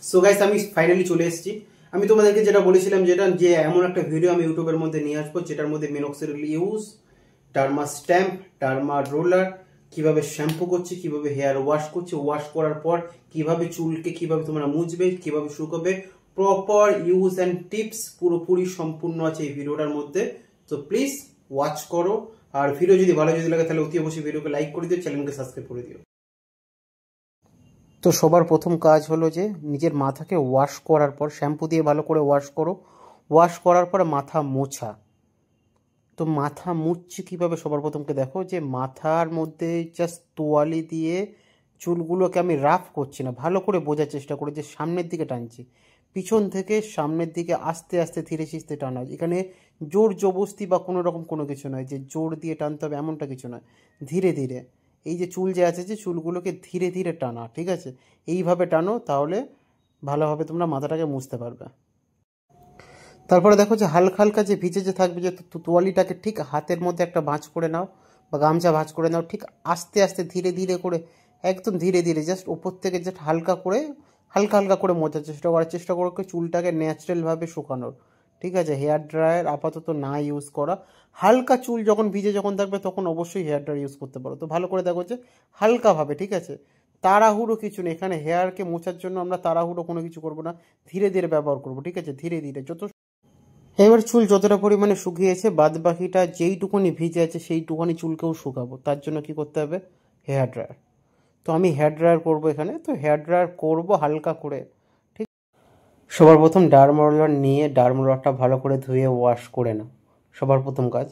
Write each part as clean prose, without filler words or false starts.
So guys আমি finally চলে এসেছি। আমি তোমাদেরকে যেটা বলেছিলাম যে এমন একটা ভিডিও আমি ইউটিউবের মধ্যে নিয়ে আসবো যেটার মধ্যে minoxidil use, derma stamp, derma roller, কিভাবে শ্যাম্পু করছে, কিভাবে হেয়ার ওয়াশ করছে, ওয়াশ করার পর কিভাবে চুলকে কিভাবে তোমরা মুছবে, কিভাবে শুকাবে, প্রপার ইউজ অ্যান্ড টিপস পুরোপুরি সম্পূর্ণ আছে এই ভিডিওটার মধ্যে। তো প্লিজ ওয়াচ করো, আর ভিডিও যদি ভালো লাগে তাহলে অতি অবশ্যই ভিডিওকে লাইক করে দিও, চ্যানেলকে সাবস্ক্রাইব করে দিও। তো সবার প্রথম কাজ হলো যে নিজের মাথাকে ওয়াশ করার পর শ্যাম্পু দিয়ে ভালো করে ওয়াশ করো। ওয়াশ করার পরে মাথা মোছা। তো মাথা মুছছি কীভাবে, সবার প্রথমকে দেখো যে মাথার মধ্যে জাস্ট তোয়ালি দিয়ে চুলগুলোকে আমি রাফ করছি না, ভালো করে বোঝার চেষ্টা করি যে সামনের দিকে টানছি, পিছন থেকে সামনের দিকে আস্তে আস্তে ধীরে সিস্তে টানা। এখানে জোর জবস্তি বা কোনো রকম কোনো কিছু নয় যে জোর দিয়ে টানতে হবে এমনটা কিছু নয়, ধীরে ধীরে এই যে চুল যে আছে যে চুলগুলোকে ধীরে ধীরে টানা, ঠিক আছে? এইভাবে টানো, তাহলে ভালোভাবে তোমরা মাথাটাকে মুছতে পারবে। তারপরে দেখো যে হালকা হালকা যে ভিজে যে থাকবে যে তোয়ালিটাকে ঠিক হাতের মধ্যে একটা ভাঁজ করে নাও বা গামছা ভাঁজ করে নাও, ঠিক আস্তে আস্তে ধীরে ধীরে করে, একদম ধীরে ধীরে জাস্ট ওপর থেকে জাস্ট হালকা হালকা করে মোছার চেষ্টা করো চুলটাকে ন্যাচারালভাবে শুকানোর, ঠিক আছে? হেয়ার ড্রায়ার আপাতত না ইউজ করা। হালকা চুল যখন ভিজে যখন থাকবে তখন অবশ্যই হেয়ার ড্রায়ার ইউজ করতে পারো। তো ভালো করে দেখো যে হালকাভাবে, ঠিক আছে? তাড়াহুড়ো কিছু নেই এখানে, হেয়ারকে মোছার জন্য আমরা তাড়াহুড়ো কোনো কিছু করবো না, ধীরে ধীরে ব্যবহার করবো, ঠিক আছে? ধীরে ধীরে এবার চুল যতটা পরিমাণে শুকিয়েছে বাদ বাকিটা যেইটুকুনি ভিজে আছে সেইটুকুনি চুলকেও শুকাবো। তার জন্য কি করতে হবে? Hair dryer. তো আমি হেয়ার ড্রায়ার করবো এখানে, তো হেয়ার ড্রায়ার করবো হালকা করে, ঠিক? সবার প্রথম ডার্মা রোলার নিয়ে ডার্মা রোলারটা ভালো করে ধুয়ে ওয়াশ করে নাও, সবার প্রথম কাজ।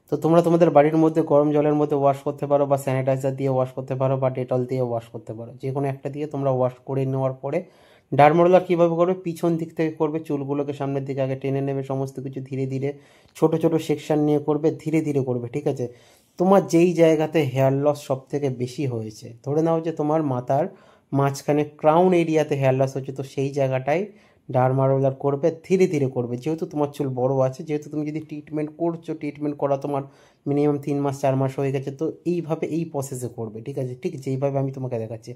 তো তোমরা তোমাদের বাড়ির মধ্যে গরম জলের মধ্যে ওয়াশ করতে পারো, বা স্যানিটাইজার দিয়ে ওয়াশ করতে পারো, বা ডেটল দিয়ে ওয়াশ করতে পারো, যে কোনো একটা দিয়ে তোমরা ওয়াশ করে নেওয়ার পরে ডার্মা রোলার কীভাবে করবে, পিছন দিক থেকে করবে, চুলগুলোকে সামনের দিকে আগে টেনে নেবে, সমস্ত কিছু ধীরে ধীরে ছোট ছোট সেকশন নিয়ে করবে, ধীরে ধীরে করবে, ঠিক আছে? তোমার যেই জায়গাতে হেয়ার লস সব থেকে বেশি হয়েছে, ধরে নাও যে তোমার মাথার মাঝখানে ক্রাউন এরিয়াতে হেয়ার লস হচ্ছে, তো সেই জায়গাটায় ডার্মা রোলার করবে, ধীরে ধীরে করবে। যেহেতু তোমার চুল বড় আছে, যেহেতু তুমি যদি ট্রিটমেন্ট করছো, ট্রিটমেন্ট করা তোমার মিনিমাম 3 মাস 4 মাস হয়ে গেছে, তো এইভাবে এই প্রসেসে করবে, ঠিক আছে? ঠিক যেইভাবে আমি তোমাকে দেখাচ্ছি।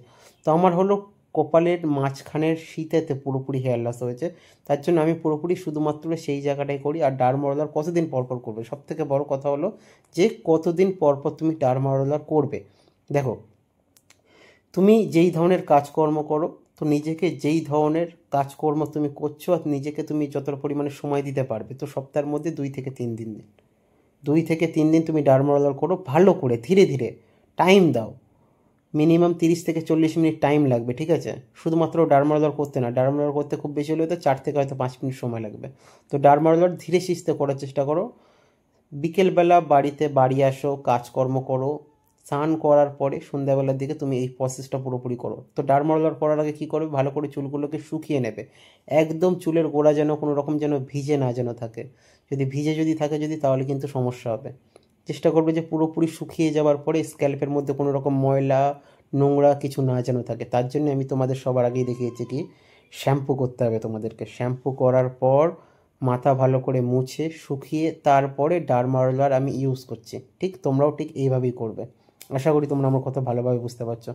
তো আমার হলো কপালের মাঝখানের শীতেতে পুরোপুরি হেয়ার লস হয়েছে, তার জন্য আমি পুরোপুরি শুধুমাত্র সেই জায়গাটাই করি। আর ডার্মা রোলার কতদিন পরপর করবে, সব থেকে বড় কথা হলো যে কতদিন পরপর তুমি ডার্মা রোলার করবে। দেখো, তুমি যেই ধরনের কাজকর্ম করো, তো নিজেকে যেই ধরনের কাজকর্ম তুমি করছো আর নিজেকে তুমি যতটা পরিমাণে সময় দিতে পারবে, তো সপ্তাহের মধ্যে 2 থেকে 3 দিন তুমি ডার্মা রোলার করো ভালো করে, ধীরে ধীরে টাইম দাও। মিনিমাম 30 থেকে 40 মিনিট টাইম লাগবে, ঠিক আছে? শুধুমাত্র ডার্মা রোলার করতে না, ডার্মা রোলার করতে খুব বেশি হলে তো 4 থেকে হয়তো 5 মিনিট সময় লাগবে। তো ডার্মা রোলার ধীরে সিস্তে করার চেষ্টা করো। বিকেলবেলা বাড়ি আসো, কাজকর্ম করো, স্নান করার পরে সন্ধ্যাবেলার দিকে তুমি এই প্রসেসটা পুরোপুরি করো। তো ডার্মা রোলার করার আগে কী করবে, ভালো করে চুলগুলোকে শুকিয়ে নেবে, একদম চুলের গোড়া যেন কোনো রকম যেন ভিজে না যেন থাকে। যদি থাকে তাহলে কিন্তু সমস্যা হবে। চেষ্টা করবে যে পুরোপুরি শুকিয়ে যাওয়ার পরে স্ক্যাল্পের মধ্যে কোনো রকম ময়লা নোংরা কিছু না যেন থাকে। তার জন্য আমি তোমাদের সবার আগেই দেখিয়েছি কি শ্যাম্পু করতে হবে তোমাদেরকে। শ্যাম্পু করার পর মাথা ভালো করে মুছে শুকিয়ে তারপরে ডার্মা রোলার আমি ইউজ করছি, ঠিক? তোমরাও ঠিক এইভাবেই করবে। আশা করি তোমরা আমার কথা ভালোভাবে বুঝতে পারছো।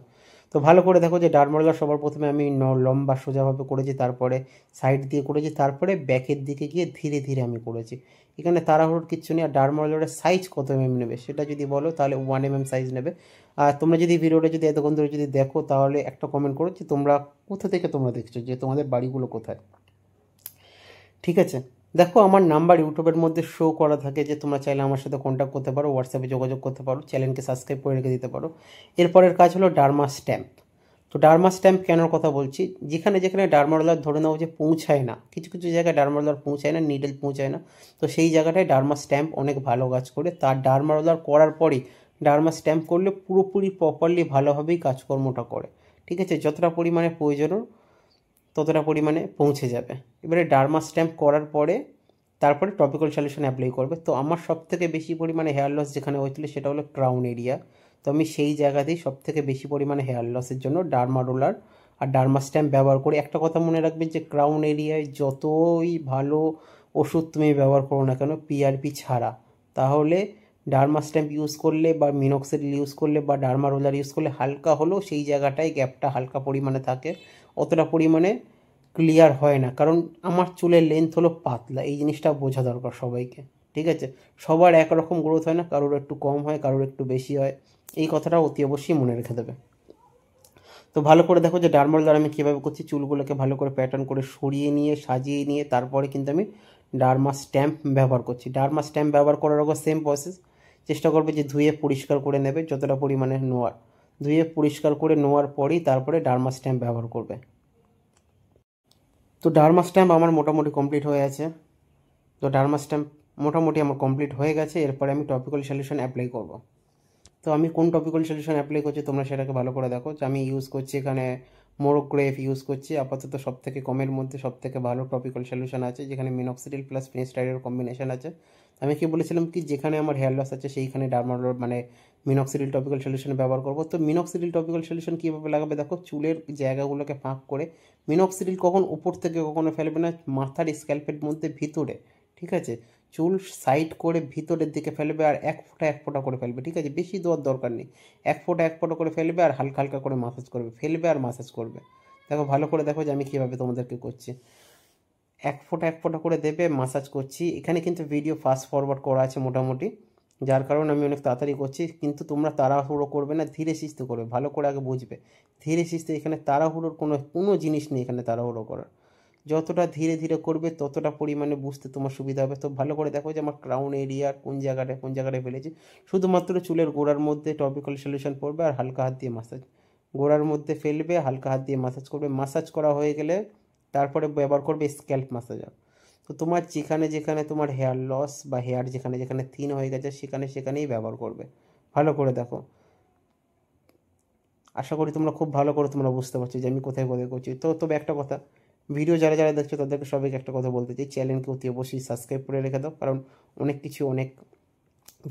তো ভালো করে দেখো যে ডার্মা রোলার সবার প্রথমে আমি লম্বা সোজাভাবে করেছি, তারপরে সাইড দিয়ে করেছি, তারপরে ব্যাকের দিকে গিয়ে ধীরে ধীরে আমি করেছি। এখানে তাড়াহুড়োর কিচ্ছু নেই। আর ডার্মা রোলারের সাইজ কত নেবে সেটা যদি বলো তাহলে 1 mm সাইজ নেবে। আর তোমরা যদি ভিডিওটা যদি এতক্ষণ ধরে যদি দেখো তাহলে একটা কমেন্ট করো যে তোমরা কোথা থেকে তোমরা দেখছো, যে তোমাদের বাড়িগুলো কোথায়, ঠিক আছে? দেখো আমার নাম্বার ইউটিউবের মধ্যে শো করা থাকে, যে তোমরা চাইলে আমার সাথে কন্ট্যাক্ট করতে পারো, হোয়াটসঅ্যাপে যোগাযোগ করতে পারো, চ্যানেলকে সাবস্ক্রাইব করে রেখে দিতে পারো। এরপরের কাজ হলো ডার্মা স্ট্যাম্প। তো ডার্মা স্ট্যাম্প কেন কথা বলছি, যেখানে যেখানে ডার্মা রোলার ধরে নাও যে পৌঁছায় না, কিছু কিছু জায়গায় ডার্মা রোলার পৌঁছায় না, নিডল পৌঁছায় না, তো সেই জায়গাটায় ডার্মা স্ট্যাম্প অনেক ভালো কাজ করে। তার ডার্মা রোলার করার পরেই ডার্মা স্ট্যাম্প করলে পুরোপুরি প্রপারলি ভালোভাবেই কাজকর্মটা করে, ঠিক আছে? যতটা পরিমাণে প্রয়োজন ততটা পরিমাণে পৌঁছে যাবে। এবারে ডার্মা স্ট্যাম্প করার পরে তারপরে টপিক্যাল সলিউশন অ্যাপ্লাই করবে। তো আমার সবথেকে বেশি পরিমাণে হেয়ার লস যেখানে হয়েছিল সেটা হলো ক্রাউন এরিয়া। তো আমি সেই জায়গাতেই সবথেকে বেশি পরিমাণে হেয়ার লসের জন্য ডার্মা রোলার আর ডার্মা স্ট্যাম্প ব্যবহার করি। একটা কথা মনে রাখবে যে ক্রাউন এরিয়ায় যতই ভালো ওষুধ তুমি ব্যবহার করো না কেন পিআরপি ছাড়া, তাহলে ডার্মা স্ট্যাম্প ইউজ করলে বা মিনক্সিডিল ইউজ করলে বা ডার্মা রোলার ইউজ করলে হালকা হলেও সেই জায়গাটায় গ্যাপটা হালকা পরিমাণে থাকে, অতটা পরিমাণে ক্লিয়ার হয় না, কারণ আমার চুলের লেন্থ হলো পাতলা, এই জিনিসটা বোঝা দরকার সবাইকে, ঠিক আছে? সবার একরকম গ্রোথ হয় না, কারোর একটু কম হয়, কারোর একটু বেশি হয়, এই কথাটা অতি অবশ্যই মনে রেখে দেবে। তো ভালো করে দেখো যে ডার্মাল দ্বারা আমি কীভাবে করছি, চুলগুলোকে ভালো করে প্যাটার্ন করে সরিয়ে নিয়ে সাজিয়ে নিয়ে তারপরে কিন্তু আমি ডার্মা স্ট্যাম্প ব্যবহার করছি। ডার্মা স্ট্যাম্প ব্যবহার করার আগে সেম প্রসেস, চেষ্টা করবে যে ধুয়ে পরিষ্কার করে নেবে যতটা পরিমাণে নোয়ার, ধুয়ে পরিষ্কার করে নেওয়ার পরেই তারপরে ডার্মা স্ট্যাম্প ব্যবহার করবে। তো ডার্মা স্ট্যাম্প আমার মোটামুটি কমপ্লিট হয়ে আছে। তো ডার্মা স্ট্যাম্প মোটামুটি আমার কমপ্লিট হয়ে গেছে, এরপরে আমি টপিক্যাল সলিউশন অ্যাপ্লাই করব। তো আমি কোন টপিক্যাল সলিউশন অ্যাপ্লাই করছি তোমরা সেটাকে ভালো করে দেখো। যে আমি ইউজ করছি এখানে মোরোগ্রেভ ইউজ করছি আপাতত, সবথেকে কমের মধ্যে সবথেকে ভালো টপিক্যাল সলিউশন আছে, যেখানে মিনক্সিডিল প্লাস ফিনিস্টাইডের কম্বিনেশন আছে। আমি কি বলেছিলাম কি, যেখানে আমার হেয়ার লস আছে সেইখানে ডার্মারোল মানে মিনক্সিডিল টপিক্যাল সলিউশন ব্যবহার করব। তো মিনক্সিডিল টপিক্যাল সলিউশন কীভাবে লাগাবে দেখো, চুলের জায়গাগুলোকে ফাঁক করে মিনক্সিডিল কখন উপর থেকে কখনো ফেলবে না, মাথার স্ক্যাল্পের মধ্যে ভিতরে, ঠিক আছে? চুল সাইড করে ভিতরের দিকে ফেলবে আর এক ফোঁটা করে ফেলবে, ঠিক আছে? বেশি দেওয়ার দরকার নেই, এক ফোঁটা করে ফেলবে আর হালকা হালকা করে মাসাজ করবে, ফেলবে আর মাসাজ করবে। দেখো ভালো করে দেখো যে আমি কীভাবে তোমাদেরকে করছি। এক ফোঁটা করে দেবে, মাসাজ করছি। এখানে কিন্তু ভিডিও ফাস্ট ফরওয়ার্ড করা আছে মোটামুটি, যার কারণে আমি অনেক তাড়াতাড়ি করছি, কিন্তু তোমরা তাড়াহুড়ো করবে না, ধীরে সুস্থে করবে, ভালো করে আগে বুঝবে ধীরে সুস্থে। এখানে তাড়াহুড়োর কোনো জিনিস নেই এখানে তাড়াহুড়ো করার, যতটা ধীরে ধীরে করবে ততটা পরিমাণে বুঝতে তোমার সুবিধা হবে। তো ভালো করে দেখো যে আমার ক্রাউন এরিয়া কোন জায়গাটায় ফেলেছি, শুধুমাত্র চুলের গোড়ার মধ্যে টপিক্যাল সলিউশন পড়বে আর হালকা হাত দিয়ে মাসাজ, গোড়ার মধ্যে ফেলবে, হালকা হাত দিয়ে মাসাজ করবে। মাসাজ করা হয়ে গেলে তারপরে ব্যবহার করবে স্ক্যাল্প মাসাজার। তো তোমার যেখানে তোমার হেয়ার লস বা হেয়ার যেখানে থিন হয়ে গেছে সেখানেই ব্যবহার করবে। ভালো করে দেখো, আশা করি তোমরা খুব ভালো করে তোমরা বুঝতে পারছো যে আমি কোথায় করছি। তো তবে একটা কথা, ভিডিও যারা দেখছো তাদেরকে সবাইকে একটা কথা বলতে চাই, চ্যানেলকে অতি অবশ্যই সাবস্ক্রাইব করে রেখে দাও, কারণ অনেক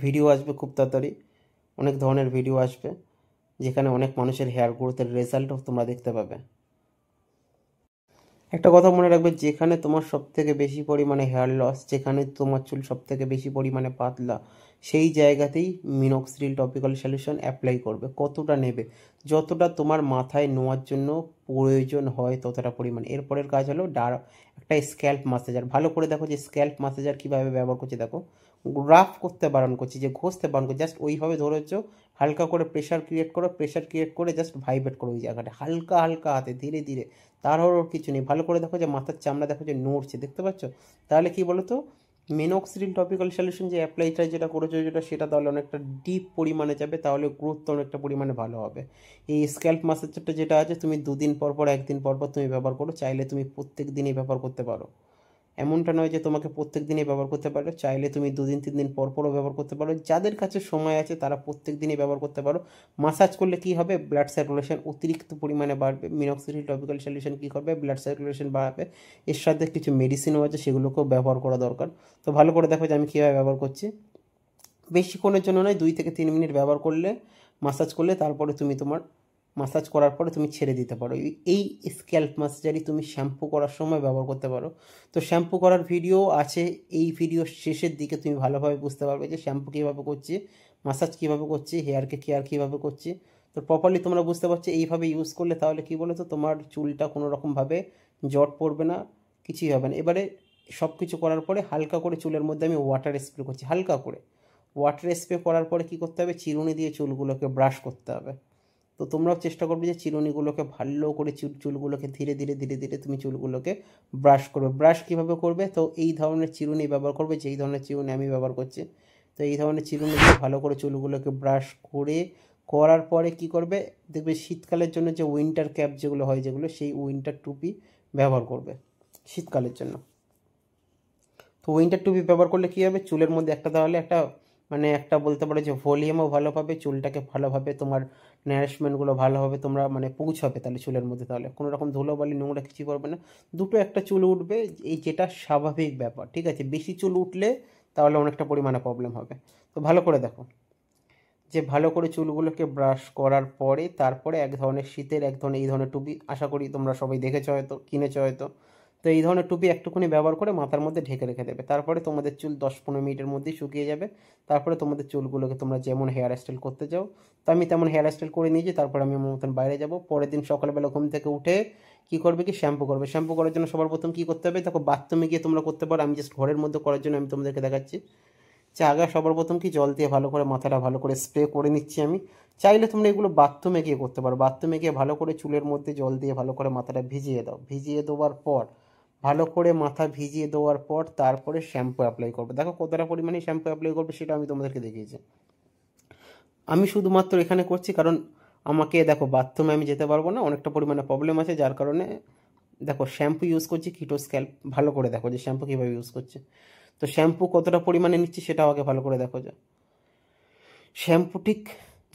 ভিডিও আসবে খুব তাড়াতাড়ি, অনেক ধরনের ভিডিও আসবে যেখানে অনেক মানুষের হেয়ার গ্রোথের রেজাল্টও তোমরা দেখতে পাবে। একটা কথা মনে রাখবে, যেখানে তোমার সবথেকে বেশি পরিমাণে হেয়ার লস, যেখানে তোমার চুল সবথেকে বেশি পরিমাণে পাতলা, সেই জায়গাতেই মিনক্সিডিল টপিক্যাল সলিউশন অ্যাপ্লাই করবে। কতটা নেবে, যতটা তোমার মাথায় নেওয়ার জন্য প্রয়োজন হয় ততটা পরিমাণ। এরপরের কাজ হলো একটা স্ক্যাল্প মাসাজার। ভালো করে দেখো যে স্ক্যাল্প মাসাজার কীভাবে ব্যবহার করছি দেখো, রাফ করতে বারণ করছি, যে ঘষতে বারণ করছি, জাস্ট ওইভাবে ধরেছ, হালকা করে প্রেশার ক্রিয়েট করে জাস্ট ভাইব্রেট করো ওই জায়গাটা, হালকা হালকা হাতে ধীরে ধীরে, তারও কিছু নেই। ভালো করে দেখো যে মাথার চামড়া দেখো যে নড়ছে, দেখতে পাচ্ছ? তাহলে কি বলো তো, মিনক্সিডিল টপিক্যাল সলিউশন যে অ্যাপ্লাইটা যেটা করেছো সেটা তাহলে অনেকটা ডিপ পরিমাণে যাবে, তাহলে গ্রোথটা অনেকটা পরিমাণে ভালো হবে। এই স্ক্যাল্প মাসাজটা যেটা আছে তুমি 2 দিন পর একদিন পর তুমি ব্যবহার করো, চাইলে তুমি প্রত্যেক দিনই ব্যবহার করতে পারো। এমনটা নয় যে তোমাকে প্রত্যেক দিনই ব্যবহার করতে পারো, চাইলে তুমি 2 দিন 3 দিন পরও ব্যবহার করতে পারো। যাদের কাছে সময় আছে তারা প্রত্যেক দিনই ব্যবহার করতে পারো। মাসাজ করলে কি হবে, ব্লাড সার্কুলেশন অতিরিক্ত পরিমাণে বাড়বে। মিনক্সিডিল টপিক্যাল সলিউশন কী করবে, ব্লাড সার্কুলেশন বাড়াবে। এর সাথে কিছু মেডিসিনও আছে, সেগুলোকেও ব্যবহার করা দরকার। তো ভালো করে দেখো যে আমি কীভাবে ব্যবহার করছি। বেশিক্ষণের জন্য নয়, 2 থেকে 3 মিনিট ব্যবহার করলে, মাসাজ করলে তারপরে তোমার মাসাজ করার পরে তুমি ছেড়ে দিতে পারো। এই স্ক্যাল্প মাসাজারই তুমি শ্যাম্পু করার সময় ব্যবহার করতে পারো। তো শ্যাম্পু করার ভিডিও আছে, এই ভিডিওর শেষের দিকে তুমি ভালোভাবে বুঝতে পারবে যে শ্যাম্পু কীভাবে করছি, মাসাজ কীভাবে করছি, হেয়ারকে কেয়ার কীভাবে করছি। তো প্রপারলি তোমরা বুঝতে পারছো এইভাবে ইউজ করলে, তাহলে কী বলো তো, তোমার চুলটা কোনো রকমভাবে জট পড়বে না, কিছুই হবে না। এবারে সব কিছু করার পরে হালকা করে চুলের মধ্যে আমি ওয়াটার স্প্রে করছি, হালকা করে ওয়াটার স্প্রে করার পরে কী করতে হবে, চিরুনি দিয়ে চুলগুলোকে ব্রাশ করতে হবে। তো তোমরাও চেষ্টা করবে যে চিরুনিগুলোকে ভালো করে চুলগুলোকে ধীরে ধীরে তুমি চুলগুলোকে ব্রাশ করবে। ব্রাশ কীভাবে করবে, তো এই ধরনের চিরুনি ব্যবহার করবে, যেই ধরনের চিরুনি আমি ব্যবহার করছি। তো এই ধরনের চিরুনি দিয়ে ভালো করে চুলগুলোকে ব্রাশ করার পরে কি করবে, দেখবে শীতকালের জন্য যে উইন্টার ক্যাপ যেগুলো হয়, সেই উইন্টার টুপি ব্যবহার করবে শীতকালের জন্য। তো উইন্টার টুপি ব্যবহার করলে কী হবে, চুলের মধ্যে তাহলে একটা বলতে পারো যে ভলিউমও ভালো পাবে, চুলটাকে ভালোভাবে তোমার নারিশমেন্টগুলো ভালোভাবে তোমরা পৌঁছাবে তাহলে চুলের মধ্যে, তাহলে কোনো রকম ধুলোবালি নোংরা কিছু করবে না। একটা চুল উঠবে, এই যেটা স্বাভাবিক ব্যাপার, ঠিক আছে? বেশি চুল উঠলে তাহলে অনেকটা পরিমাণে প্রবলেম হবে। তো ভালো করে দেখো যে ভালো করে চুলগুলোকে ব্রাশ করার পরে তারপরে এক ধরনের এই ধরনের টুপি, আশা করি তোমরা সবাই দেখেছো হয়তো, কিনেছো হয়তো। তো এই ধরনের টুপি একটুখানি ব্যবহার করে মাথার মধ্যে ঢেকে রেখে দেবে, তারপরে তোমাদের চুল 10-15 মিনিটের মধ্যেই শুকিয়ে যাবে। তারপরে তোমাদের চুলগুলোকে তোমরা যেমন হেয়ার স্টাইল করতে চাও, তো আমি তেমন হেয়ার স্টাইল করে নিয়েছি। তারপরে আমি আমার মতন বাইরে যাব। পরের দিন সকালবেলা ঘুম থেকে উঠে কী করবে কি শ্যাম্পু করবে। শ্যাম্পু করার জন্য সবার প্রথম কী করতে হবে, দেখো বাথরুমে গিয়ে তোমরা করতে পারো, আমি জাস্ট ঘরের মধ্যে করার জন্য আমি তোমাদেরকে দেখাচ্ছি। আগে সবার প্রথম কি জল দিয়ে ভালো করে মাথাটা ভালো করে স্প্রে করে নিচ্ছি আমি। চাইলে তোমরা এগুলো বাথরুমে গিয়ে করতে পারো। বাথরুমে গিয়ে ভালো করে চুলের মধ্যে জল দিয়ে ভালো করে মাথাটা ভিজিয়ে দাও। ভিজিয়ে দেওয়ার পর ভালো করে মাথা ভিজিয়ে দেওয়ার পর তারপরে শ্যাম্পু অ্যাপ্লাই করবে। দেখো কতটা পরিমাণে শ্যাম্পু অ্যাপ্লাই করবে সেটা আমি তোমাদেরকে দেখিয়েছি। আমি শুধুমাত্র এখানে করছি কারণ আমাকে দেখো বাথরুমে আমি যেতে পারবো না, অনেকটা পরিমাণে প্রবলেম আছে, যার কারণে দেখো শ্যাম্পু ইউজ করছি কিটো স্ক্যাল্প। ভালো করে দেখো যে শ্যাম্পু কীভাবে ইউজ করছে। তো শ্যাম্পু কতটা পরিমাণে নিচ্ছি সেটাও আগে ভালো করে দেখো। যায় শ্যাম্পু ঠিক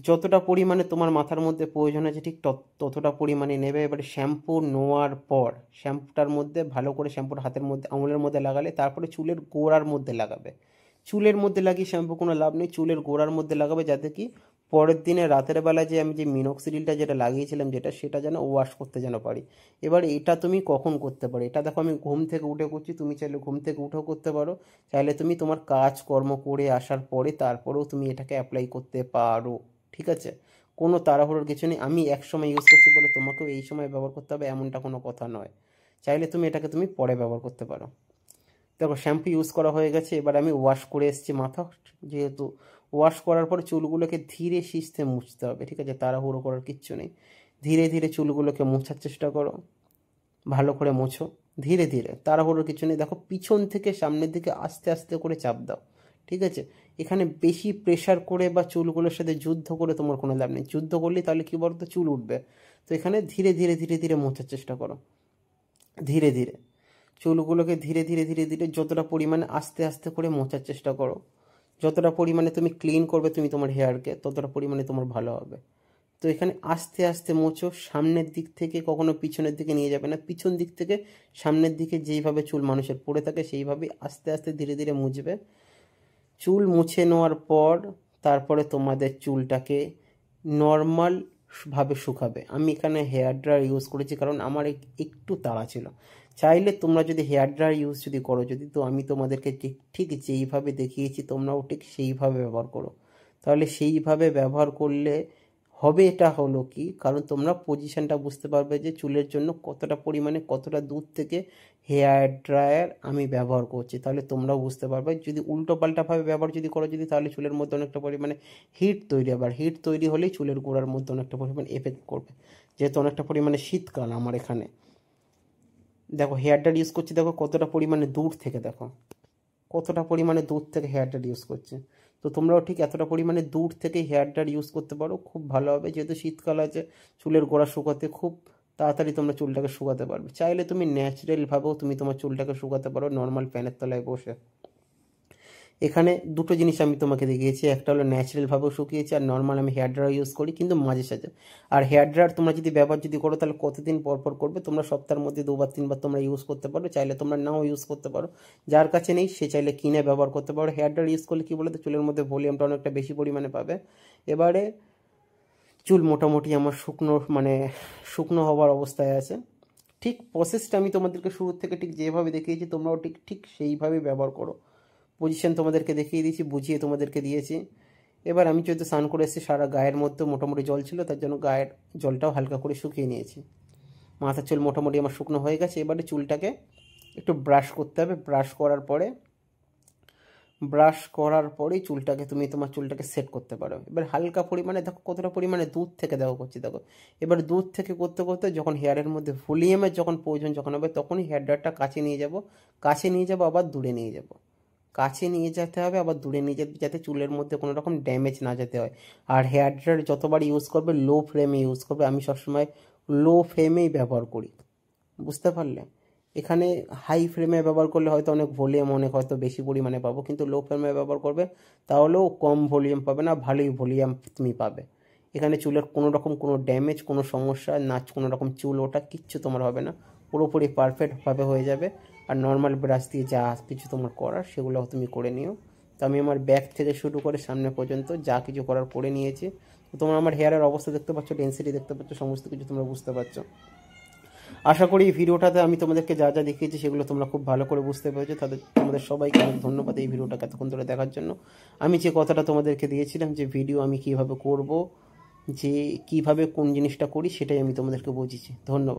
যতটা পরিমাণে তোমার মাথার মধ্যে প্রয়োজন আছে ঠিক ততটা পরিমাণে নেবে। এবারে শ্যাম্পু নেওয়ার পর শ্যাম্পুটার মধ্যে ভালো করে শ্যাম্পুর হাতের মধ্যে আঙুলের মধ্যে লাগালে তারপরে চুলের গোড়ার মধ্যে লাগাবে। চুলের মধ্যে লাগিয়ে শ্যাম্পু কোনো লাভ নেই, চুলের গোড়ার মধ্যে লাগাবে, যাতে কি পরের দিনে রাতের বেলা যে আমি যে মিনক্সিডিলটা যেটা লাগিয়েছিলাম সেটা যেন ওয়াশ করতে যেন পারি। এবার এটা তুমি কখন করতে পারো, এটা দেখো আমি ঘুম থেকে উঠে করছি, তুমি চাইলে ঘুম থেকে উঠেও করতে পারো, চাইলে তুমি তোমার কাজকর্ম করে আসার পরে তারপরেও তুমি এটাকে অ্যাপ্লাই করতে পারো। ঠিক আছে, কোনো তাড়াহুড়োর কিছু নেই। আমি এক সময় ইউজ করছি বলে তোমাকেও এই সময় ব্যবহার করতে হবে এমনটা কোনো কথা নয়। চাইলে তুমি এটাকে তুমি পরে ব্যবহার করতে পারো। দেখো শ্যাম্পু ইউজ করা হয়ে গেছে, এবার আমি ওয়াশ করে এসেছি মাথা। যেহেতু ওয়াশ করার পরে চুলগুলোকে ধীরে সিস্তে মুছতে হবে। ঠিক আছে, তাড়াহুড়ো করার কিচ্ছু নেই। ধীরে ধীরে চুলগুলোকে মোছার চেষ্টা করো, ভালো করে মোছো ধীরে ধীরে, তাড়াহুড়োর কিছু নেই। দেখো পিছন থেকে সামনের দিকে আস্তে আস্তে করে চাপ দাও। ঠিক আছে, এখানে বেশি প্রেশার করে বা চুলগুলোর সাথে যুদ্ধ করে তোমার কোনো লাভ নেই। যুদ্ধ করলে তাহলে কী বলতো, চুল উঠবে। তো এখানে ধীরে ধীরে ধীরে ধীরে মোছার চেষ্টা করো। ধীরে ধীরে চুলগুলোকে ধীরে ধীরে ধীরে ধীরে যতটা পরিমাণে আস্তে আস্তে করে মোছার চেষ্টা করো। যতটা পরিমাণে তুমি ক্লিন করবে তুমি তোমার হেয়ারকে ততটা পরিমাণে তোমার ভালো হবে। তো এখানে আস্তে আস্তে মোছো, সামনের দিক থেকে কখনো পিছনের দিকে নিয়ে যাবে না, পিছন দিক থেকে সামনের দিকে যেইভাবে চুল মানুষের পড়ে থাকে সেইভাবে আস্তে আস্তে ধীরে ধীরে মুছবে। চুল মুছে নেওয়ার পর তারপরে তোমাদের চুলটাকে নর্মাল ভাবে শুকাবে। আমি এখানে হেয়ার ড্রায়ার ইউজ করেছি কারণ আমার একটু তাড়া ছিল। চাইলে তোমরা যদি হেয়ার ড্রায়ার ইউজ যদি করো তো আমি তোমাদেরকে ঠিক যেইভাবে দেখিয়েছি তোমরাও ঠিক সেইভাবে ব্যবহার করো। তাহলে সেইভাবে ব্যবহার করলে হবে এটা হলো কি, কারণ তোমরা পজিশনটা বুঝতে পারবে যে চুলের জন্য কতটা পরিমাণে কতটা দূর থেকে হেয়ার ড্রায়ার আমি ব্যবহার করছি। তাহলে তোমরাও বুঝতে পারবে। যদি উল্টো পাল্টাভাবে ব্যবহার যদি করো তাহলে চুলের মধ্যে অনেকটা পরিমাণে হিট তৈরি হবে, আর হিট তৈরি হলেই চুলের গোড়ার মধ্যে অনেকটা পরিমাণে এফেক্ট করবে। যেহেতু অনেকটা পরিমাণে শীতকাল আমার এখানে, দেখো হেয়ার ড্রায়ার ইউজ করছি, দেখো কতটা পরিমাণে দূর থেকে, দেখো কতটা পরিমাণে দূর থেকে হেয়ার ড্রায়ার ইউজ করছে। তো তোমরাও ঠিক এতটা পরিমাণে দূর থেকে হেয়ার ড্রায়ার ইউজ করতে পারো, খুব ভালো হবে। যেহেতু শীতকাল আছে চুলের গোড়া শুকাতে খুব তাড়াতাড়ি তোমরা চুলটাকে শুকাতে পারবে। চাইলে তুমি ন্যাচারালভাবেও তুমি তোমার চুলটাকে শুকাতে পারো নর্মাল ফ্যানের তলায় বসে। এখানে দুটো জিনিস আমি তোমাকে দেখিয়েছি, একটা হলো ন্যাচারালভাবেও শুকিয়েছি আর নর্মাল আমি হেয়ার ড্রায়ার ইউজ করি কিন্তু মাঝে সাঝে। আর হেয়ার ড্রায়ার তোমরা যদি ব্যবহার যদি করো তাহলে কতদিন পর পর করবে, তোমরা সপ্তাহের মধ্যে 2-3 বার তোমরা ইউজ করতে পারো, চাইলে তোমরা নাও ইউজ করতে পারো। যার কাছে নেই সে চাইলে কিনে ব্যবহার করতে পারো। হেয়ার ড্রায়ার ইউজ করলে কী বলতো, চুলের মধ্যে ভলিউমটা অনেকটা বেশি পরিমাণে পাবে। এবারে চুল মোটামুটি আমার শুকনো হওয়ার অবস্থায় আছে। ঠিক প্রসেসটা আমি তোমাদেরকে শুরু থেকে ঠিক যেভাবে দেখিয়েছি তোমরাও ঠিক ঠিক সেইভাবে ব্যবহার করো। পজিশন তোমাদেরকে দেখিয়ে দিয়েছি, বুঝিয়ে তোমাদেরকে দিয়েছি। এবার আমি যেহেতু স্নান করে এসেছি সারা গায়ের মধ্যে মোটামুটি জল ছিল, তার জন্য গায়ের জলটাও হালকা করে শুকিয়ে নিয়েছি। মাথার চুল মোটামুটি আমার শুকনো হয়ে গেছে। এবারে চুলটাকে একটু ব্রাশ করতে হবে। ব্রাশ করার পরেই চুলটাকে তুমি তোমার চুলটাকে সেট করতে পারো। এবার হালকা পরিমাণে দেখো কতটা পরিমাণে দুধ থেকে দেখো করছি, দেখো এবার দুধ থেকে করতে করতে যখন হেয়ারের মধ্যে ভলিউমের যখন প্রয়োজন যখন হবে তখনই হেয়ার ড্রায়ারটা কাছে নিয়ে যাব আবার দূরে নিয়ে যাব। কাছে নিয়ে যেতে হবে আবার দূরে নিয়ে যেতে, যাতে চুলের মধ্যে কোনো রকম ড্যামেজ না যেতে হয়। আর হেয়ার ড্রায়ার যতবার ইউজ করবে লো ফ্লেমে ইউজ করবে। আমি সবসময় লো ফ্লেমেই ব্যবহার করি, বুঝতে পারলে। এখানে হাই ফ্লেমে ব্যবহার করলে হয়তো অনেক ভলিউম হয়তো বেশি পরিমাণে পাবো, কিন্তু লো ফ্লেমে ব্যবহার করবে তাহলেও কম ভলিউম পাবে না, ভালোই ভলিউম তুমি পাবে। এখানে চুলের কোনো রকম কোনো ড্যামেজ কোনো সমস্যা না, কোনো রকম চুল ওটা কিচ্ছু তোমার হবে না, পুরোপুরি পারফেক্টভাবে হয়ে যাবে। আর নর্মাল ব্রাশ দিয়ে যা কিছু তোমার করার সেগুলো তুমি করে নিও। তো আমি আমার ব্যাক থেকে শুরু করে সামনে পর্যন্ত যা কিছু করার করে নিয়েছি। তো তোমরা আমার হেয়ারের অবস্থা দেখতে পাচ্ছ, ডেন্সিটি দেখতে পাচ্ছ, সমস্ত কিছু তোমরা বুঝতে পারছো। আশা করি এই ভিডিওটাতে আমি তোমাদেরকে যা যা দেখিয়েছি সেগুলো তোমরা খুব ভালো করে বুঝতে পেরেছো। তোমাদের সবাইকে অনেক ধন্যবাদ এই ভিডিওটাকে এতক্ষণ ধরে দেখার জন্য। আমি যে কথাটা তোমাদেরকে দিয়েছিলাম যে ভিডিও আমি কিভাবে করব, যে কিভাবে কোন জিনিসটা করি সেটাই আমি তোমাদেরকে বুঝিয়েছি। ধন্যবাদ।